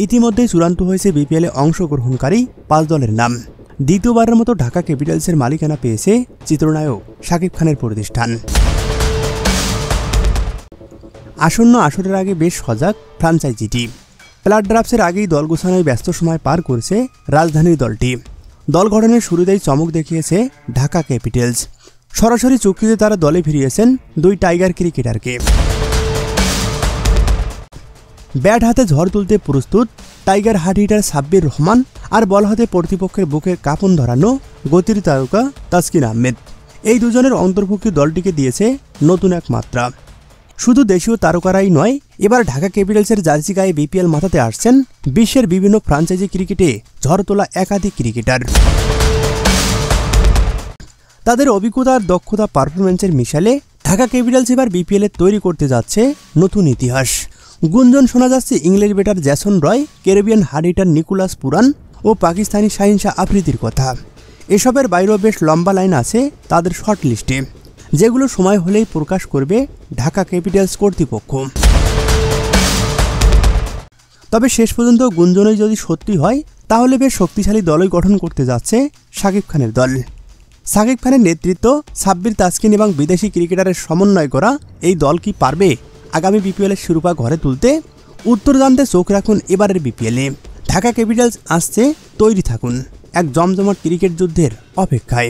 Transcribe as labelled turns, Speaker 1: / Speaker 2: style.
Speaker 1: ইতিমধ্যেই চূড়ান্ত হয়েছে বিপিএলে অংশগ্রহণকারী 5 দলের নাম। দ্বিতীয়বারের মতো ঢাকা ক্যাপিটালসের মালিকানা পেয়েছে চিত্রনায়ক শাকিব খানের প্রতিষ্ঠান। আসন্ন আসরের আগে বেশ সজাগ ফ্র্যাঞ্চাইজিটি। প্লেয়ার ড্রাফটের আগেই দল গোছানোয় ব্যস্ত সময় পার করছে রাজধানীর দলটি। দল গঠনের শুরুতেই চমক দেখিয়েছে ঢাকা ক্যাপিটালস। সরাসরি চুক্তিতে তারা দলে ফিরিয়েছেন 2 টাইগার ক্রিকেটারকে। ব্যাট হাতে ঝড় তুলতে প্রস্তুত tiger hard hitter Sabbir Rahman আর বল হাতে প্রতিপক্ষের বুকে কাঁপন ধরানো গতির তারকা তাসকিন আহমেদ। এই দুজনের অন্তর্ভুক্তি দলটিকে দিয়েছে নতুন এক মাত্রা। শুধু দেশীয় তারকারাই নয়, এবার ঢাকা ক্যাপিটালসের জার্সি গায়ে বিপিএল মাথাতে আসছেন বিশ্বের বিভিন্ন ফ্র্যাঞ্চাইজি ক্রিকেটে ঝড় তোলা একাধিক ক্রিকেটার। তাদের অভিজ্ঞতা আর দক্ষতা পারফরম্যান্সের মিশালে ঢাকা ক্যাপিটালস এবার বিপিএলে তৈরি করতে যাচ্ছে নতুন ইতিহাস। গুঞ্জন শোনা যাচ্ছে English batter Jason Roy, Caribbean hard hitter Nicholas Pooran ও পাকিস্তানি শাহিন শাহ আফ্রিদির কথা। এসবের বাইরেও বেশ লম্বা লাইন আছে তাদের শর্ট লিস্টে, যেগুলো সময় হলেই প্রকাশ করবে ঢাকা ক্যাপিটালস কর্তৃপক্ষ। তবে শেষ পর্যন্ত গুঞ্জনই যদি সত্যি হয়, তাহলে বেশ শক্তিশালী দলই গঠন করতে যাচ্ছে শাকিব খানের দল। শাকিব খানের নেতৃত্ব, সাব্বির, তাসকিন এবং বিদেশি ক্রিকেটারের সমন্বয় করা এই দল কি পারবে আগামী বিপিএলের শিরোপা ঘরে তুলতে? উত্তর জানতে চোখ রাখুন এবারের বিপিএলে। ঢাকা ক্যাপিটালস আসছে, তৈরি থাকুন এক জমজমাট ক্রিকেট যুদ্ধের অপেক্ষায়।